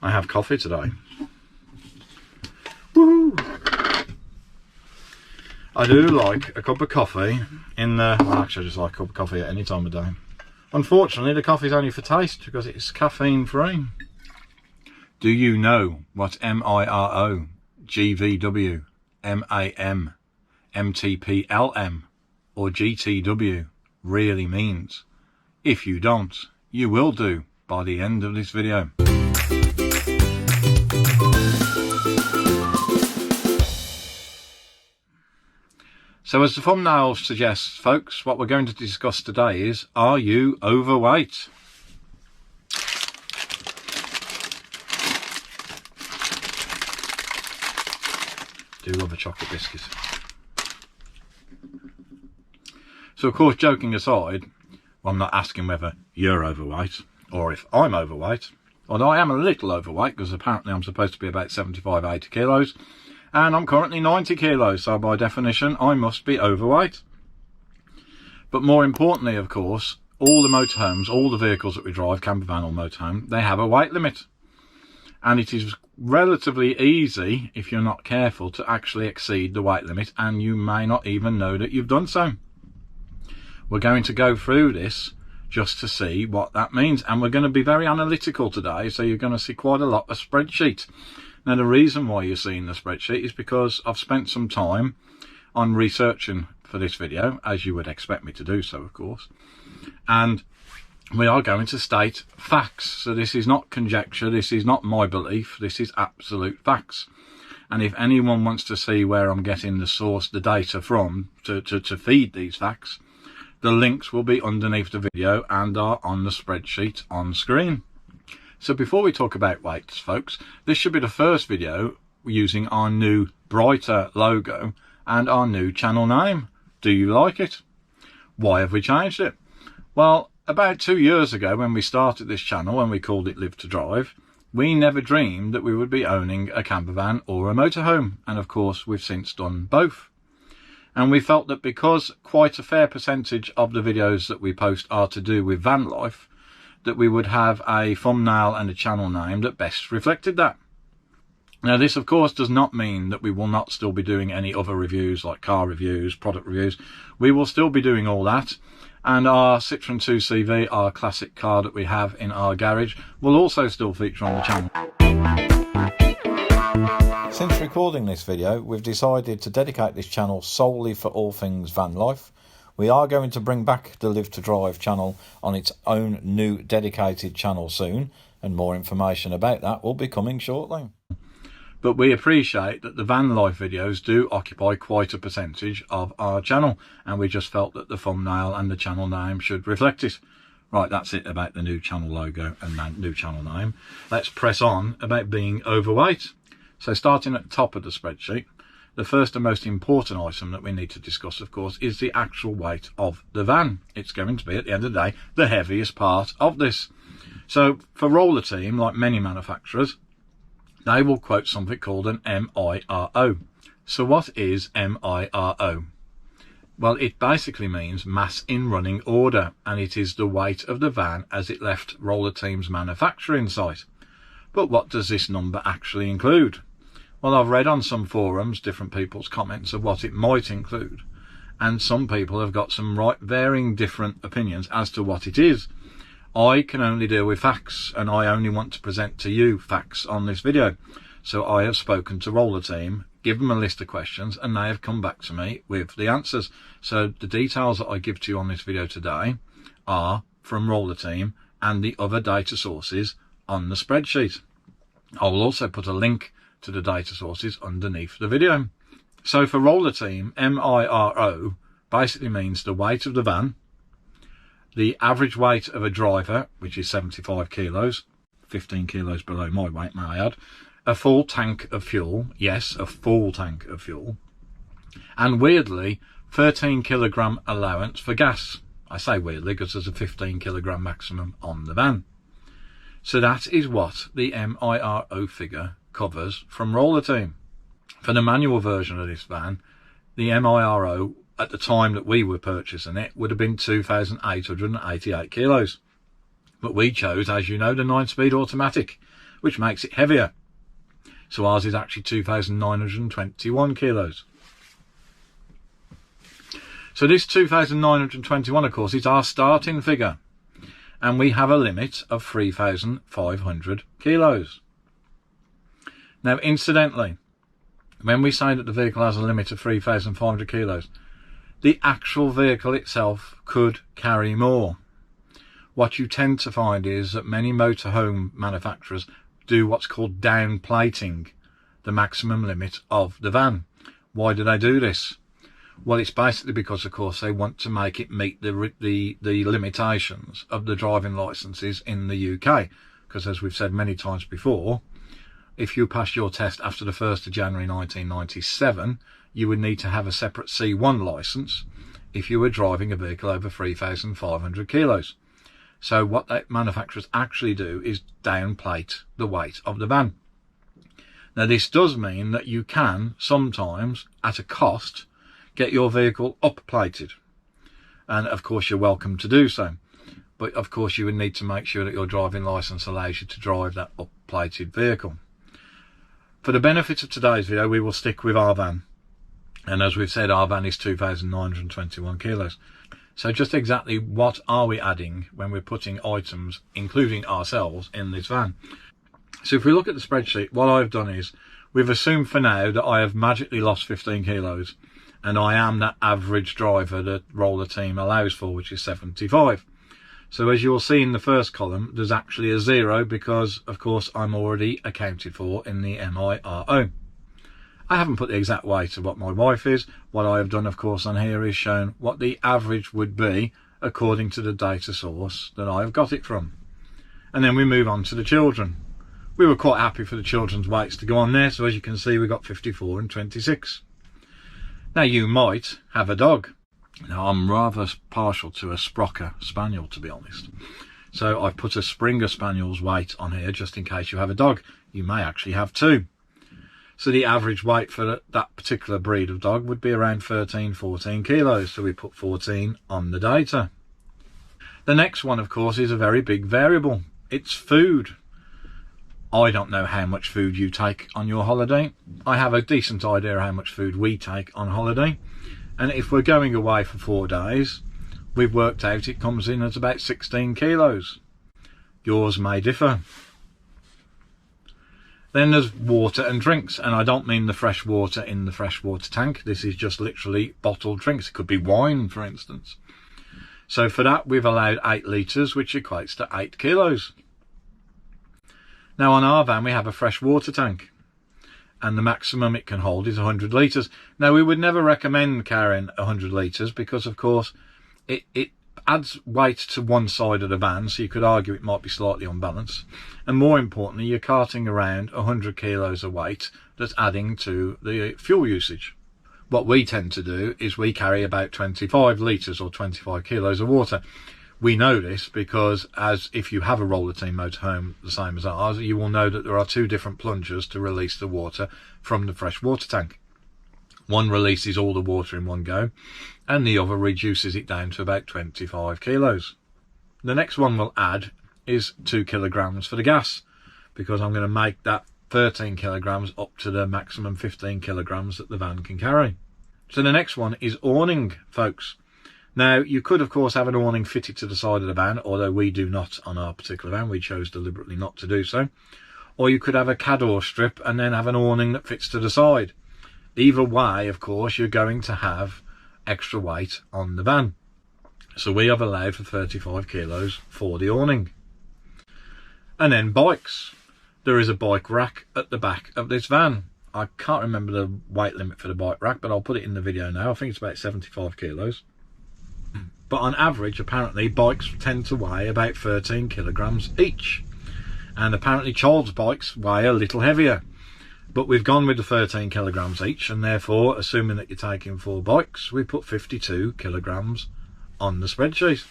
I have coffee today. Woo! I do like a cup of coffee in the... Well, actually I just like a cup of coffee at any time of day. Unfortunately, the coffee's only for taste because it's caffeine free. Do you know what MIRO, GVW, MAM, MTPLM or GTW really means? If you don't, you will do by the end of this video. So as the thumbnail suggests, folks, what we're going to discuss today is, are you overweight? Do love a chocolate biscuit. So of course, joking aside, well, I'm not asking whether you're overweight or if I'm overweight, although I am a little overweight because apparently I'm supposed to be about 75, 80 kilos. And I'm currently 90 kilos, so by definition, I must be overweight. But more importantly, of course, all the motorhomes, all the vehicles that we drive, camper van or motorhome, they have a weight limit. And it is relatively easy, if you're not careful, to actually exceed the weight limit, and you may not even know that you've done so. We're going to go through this just to see what that means, and we're going to be very analytical today, so you're going to see quite a lot of spreadsheet. Now, the reason why you're seeing the spreadsheet is because I've spent some time on researching for this video, as you would expect me to do so, of course. And we are going to state facts. So this is not conjecture, this is not my belief, this is absolute facts. And if anyone wants to see where I'm getting the source, the data from, to feed these facts, the links will be underneath the video and are on the spreadsheet on screen. So before we talk about weights, folks, this should be the first video using our new brighter logo and our new channel name. Do you like it? Why have we changed it? Well, about 2 years ago when we started this channel and we called it Live to Drive, we never dreamed that we would be owning a camper van or a motorhome. And of course, we've since done both. And we felt that because quite a fair percentage of the videos that we post are to do with van life, that we would have a thumbnail and a channel name that best reflected that. Now this of course does not mean that we will not still be doing any other reviews like car reviews, product reviews. We will still be doing all that, and our Citroen 2CV, our classic car that we have in our garage, will also still feature on the channel. Since recording this video, we've decided to dedicate this channel solely for all things van life. We are going to bring back the Live to Drive channel on its own new dedicated channel soon, and more information about that will be coming shortly. But we appreciate that the van life videos do occupy quite a percentage of our channel, and we just felt that the thumbnail and the channel name should reflect it. Right, that's it about the new channel logo and new channel name. Let's press on about being overweight. So starting at the top of the spreadsheet, the first and most important item that we need to discuss, of course, is the actual weight of the van. It's going to be, at the end of the day, the heaviest part of this. So for Roller Team, like many manufacturers, they will quote something called an MIRO. So what is MIRO? Well, it basically means mass in running order, and it is the weight of the van as it left Roller Team's manufacturing site. But what does this number actually include? Well, I've read on some forums different people's comments of what it might include, and some people have got some varying different opinions as to what it is. I can only deal with facts, and I only want to present to you facts on this video. So I have spoken to Roller Team, given them a list of questions, and they have come back to me with the answers. So the details that I give to you on this video today are from Roller Team and the other data sources on the spreadsheet. I will also put a link to the data sources underneath the video. So for Roller Team, MIRO basically means the weight of the van, the average weight of a driver, which is 75 kilos, 15 kilos below my weight, may I add, a full tank of fuel, yes, a full tank of fuel, and weirdly, 13 kilogram allowance for gas. I say weirdly because there's a 15 kilogram maximum on the van. So that is what the MIRO figure covers from Roller Team. For the manual version of this van, the MIRO at the time that we were purchasing it would have been 2,888 kilos. But we chose, as you know, the 9-speed automatic, which makes it heavier. So ours is actually 2,921 kilos. So this 2,921, of course, is our starting figure. And we have a limit of 3,500 kilos. Now, incidentally, when we say that the vehicle has a limit of 3,500 kilos, the actual vehicle itself could carry more. What you tend to find is that many motorhome manufacturers do what's called downplating the maximum limit of the van. Why do they do this? Well, it's basically because, of course, they want to make it meet the limitations of the driving licences in the UK. Because, as we've said many times before, if you passed your test after the 1st of January 1997, you would need to have a separate C1 licence if you were driving a vehicle over 3,500 kilos. So what the manufacturers actually do is downplate the weight of the van. Now, this does mean that you can sometimes, at a cost, get your vehicle up-plated. And, of course, you're welcome to do so. But, of course, you would need to make sure that your driving licence allows you to drive that up-plated vehicle. For the benefit of today's video, we will stick with our van. And as we've said, our van is 2,921 kilos. So just exactly what are we adding when we're putting items, including ourselves, in this van? So if we look at the spreadsheet, what I've done is, we've assumed for now that I have magically lost 15 kilos. And I am that average driver that Roller Team allows for, which is 75. So as you'll see in the first column, there's actually a 0 because, of course, I'm already accounted for in the MIRO. I haven't put the exact weight of what my wife is. What I have done, of course, on here is shown what the average would be according to the data source that I have got it from. And then we move on to the children. We were quite happy for the children's weights to go on there. So as you can see, we got 54 and 26. Now, you might have a dog. Now, I'm rather partial to a Sprocker Spaniel, to be honest. So I've put a Springer Spaniel's weight on here just in case you have a dog. You may actually have two. So the average weight for that particular breed of dog would be around 13, 14 kilos. So we put 14 on the data. The next one, of course, is a very big variable. It's food. I don't know how much food you take on your holiday. I have a decent idea how much food we take on holiday. And if we're going away for 4 days, we've worked out it comes in at about 16 kilos. Yours may differ. Then there's water and drinks. And I don't mean the fresh water in the freshwater tank. This is just literally bottled drinks. It could be wine, for instance. So for that, we've allowed 8 litres, which equates to 8 kilos. Now, on our van, we have a fresh water tank, and the maximum it can hold is 100 litres. Now, we would never recommend carrying 100 litres because, of course, it adds weight to one side of the van, so you could argue it might be slightly unbalanced. And more importantly, you're carting around 100 kilos of weight that's adding to the fuel usage. What we tend to do is we carry about 25 litres or 25 kilos of water. We know this because, as if you have a Roller Team motorhome the same as ours, you will know that there are 2 different plungers to release the water from the fresh water tank. One releases all the water in one go, and the other reduces it down to about 25 kilos. The next one we'll add is 2 kilograms for the gas, because I'm going to make that 13 kilograms up to the maximum 15 kilograms that the van can carry. So the next one is awning, folks. Now, you could, of course, have an awning fitted to the side of the van, although we do not on our particular van. We chose deliberately not to do so. Or you could have a cador strip and then have an awning that fits to the side. Either way, of course, you're going to have extra weight on the van. So we have allowed for 35 kilos for the awning. And then bikes. There is a bike rack at the back of this van. I can't remember the weight limit for the bike rack, but I'll put it in the video now. I think it's about 75 kilos. But on average, apparently, bikes tend to weigh about 13 kilograms each. And apparently, child's bikes weigh a little heavier. But we've gone with the 13 kilograms each, and therefore, assuming that you're taking 4 bikes, we put 52 kilograms on the spreadsheet.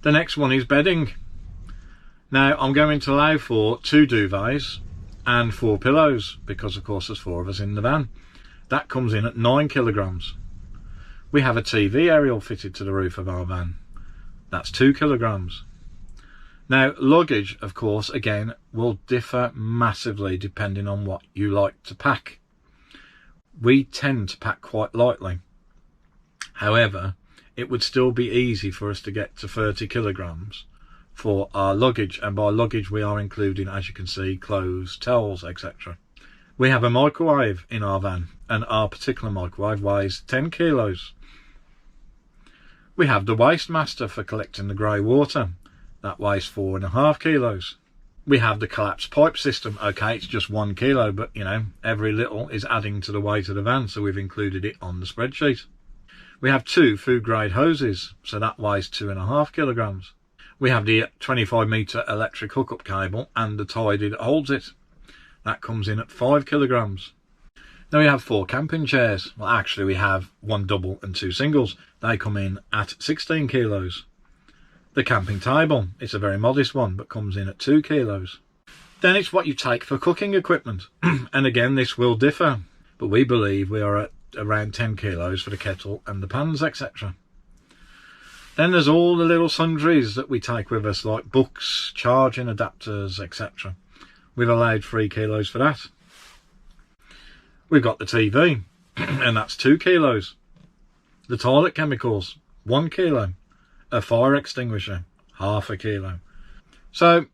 The next one is bedding. Now, I'm going to allow for 2 duvets and 4 pillows, because, of course, there's 4 of us in the van. That comes in at 9 kilograms. We have a TV aerial fitted to the roof of our van. That's 2 kilograms. Now, luggage, of course, again, will differ massively depending on what you like to pack. We tend to pack quite lightly. However, it would still be easy for us to get to 30 kilograms for our luggage. And by luggage, we are including, as you can see, clothes, towels, etc. We have a microwave in our van, and our particular microwave weighs 10 kilos. We have the Waste Master for collecting the grey water. That weighs 4.5 kilos. We have the collapsed pipe system. Okay, it's just 1 kilo, but you know, every little is adding to the weight of the van, so we've included it on the spreadsheet. We have 2 food grade hoses, so that weighs 2.5 kilograms. We have the 25-metre electric hookup cable and the tidy that holds it. That comes in at 5 kilograms. Then we have 4 camping chairs. Well, actually we have 1 double and 2 singles. They come in at 16 kilos. The camping table, it's a very modest one, but comes in at 2 kilos. Then it's what you take for cooking equipment. And again, this will differ, but we believe we are at around 10 kilos for the kettle and the pans, etc. Then there's all the little sundries that we take with us, like books, charging adapters, etc. We've allowed 3 kilos for that. We've got the TV, and that's 2 kilos. The toilet chemicals, 1 kilo. A fire extinguisher, 0.5 kilo. So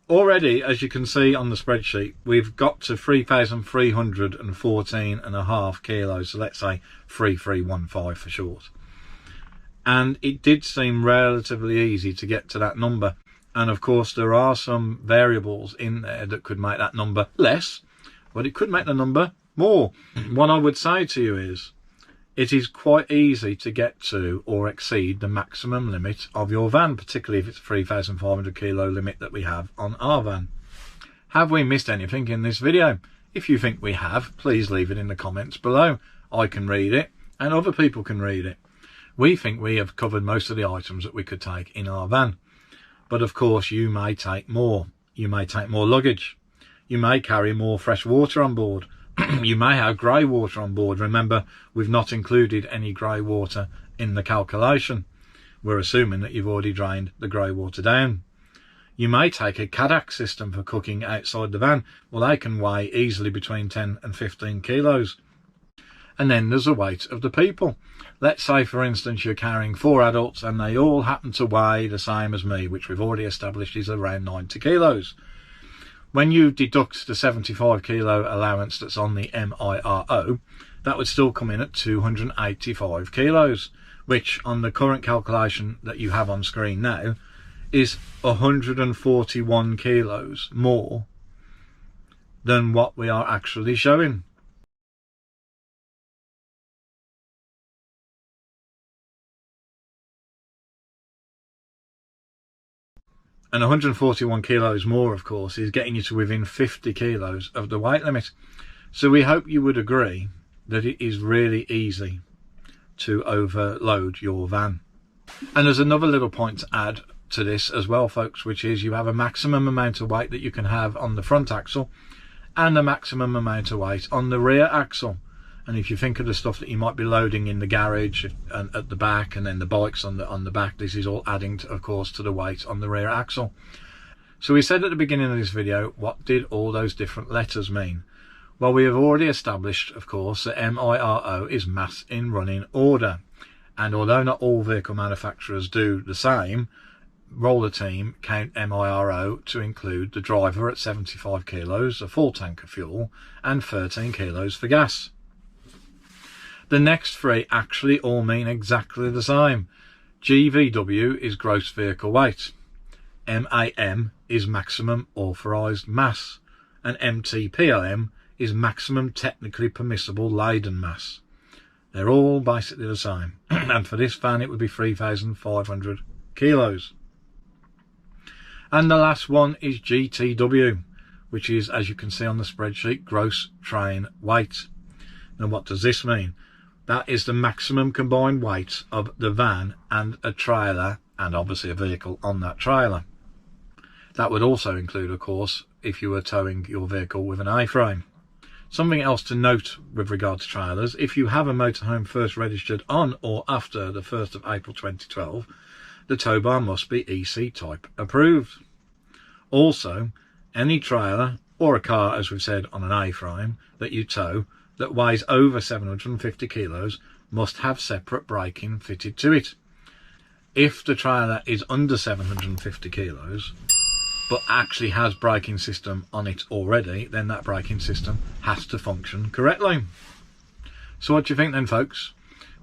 already, as you can see on the spreadsheet, we've got to 3,314.5 kilos. So let's say 3,315 for short. And it did seem relatively easy to get to that number. And of course, there are some variables in there that could make that number less, but it could make the number more. What I would say to you is, it is quite easy to get to or exceed the maximum limit of your van, particularly if it's a 3,500 kilo limit that we have on our van. Have we missed anything in this video? If you think we have, please leave it in the comments below. I can read it and other people can read it. We think we have covered most of the items that we could take in our van. But of course, you may take more. You may take more luggage. You may carry more fresh water on board. You may have grey water on board. Remember, we've not included any grey water in the calculation. We're assuming that you've already drained the grey water down. You may take a Kadak system for cooking outside the van. Well, they can weigh easily between 10 and 15 kilos. And then there's the weight of the people. Let's say, for instance, you're carrying 4 adults and they all happen to weigh the same as me, which we've already established is around 90 kilos. When you deduct the 75 kilo allowance that's on the MIRO, that would still come in at 285 kilos, which on the current calculation that you have on screen now is 141 kilos more than what we are actually showing. And 141 kilos more, of course, is getting you to within 50 kilos of the weight limit. So we hope you would agree that it is really easy to overload your van. And there's another little point to add to this as well, folks, which is you have a maximum amount of weight that you can have on the front axle and a maximum amount of weight on the rear axle. And if you think of the stuff that you might be loading in the garage and at the back, and then the bikes on the back, this is all adding, of course, to the weight on the rear axle. So we said at the beginning of this video, what did all those different letters mean? Well, we have already established, of course, that MIRO is mass in running order. And although not all vehicle manufacturers do the same, Roller Team count MIRO to include the driver at 75 kilos, a full tank of fuel, and 13 kilos for gas. The next 3 actually all mean exactly the same. GVW is gross vehicle weight. MAM is maximum authorised mass. And MTPLM is maximum technically permissible laden mass. They're all basically the same. And for this van it would be 3,500 kilos. And the last one is GTW, which is, as you can see on the spreadsheet, gross train weight. Now what does this mean? That is the maximum combined weight of the van and a trailer, and obviously a vehicle on that trailer. That would also include, of course, if you were towing your vehicle with an A-frame. Something else to note with regard to trailers, if you have a motorhome first registered on or after the 1st of April 2012, the tow bar must be EC type approved. Also, any trailer or a car, as we've said, on an A-frame that you tow that weighs over 750 kilos must have separate braking fitted to it. If the trailer is under 750 kilos but actually has braking system on it already, then that braking system has to function correctly. So what do you think then, folks?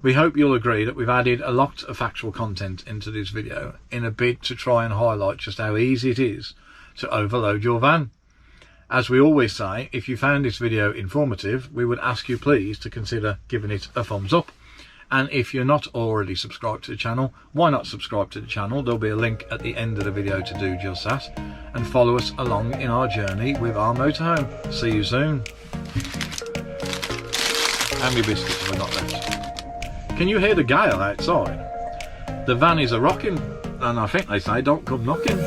We hope you'll agree that we've added a lot of factual content into this video in a bid to try and highlight just how easy it is to overload your van. As we always say, if you found this video informative, we would ask you please to consider giving it a thumbs up. And if you're not already subscribed to the channel, why not subscribe to the channel? There'll be a link at the end of the video to do just that. And follow us along in our journey with our motorhome. See you soon. How many biscuits have we got left? Can you hear the gale outside? The van is a rocking, and I think they say don't come knocking.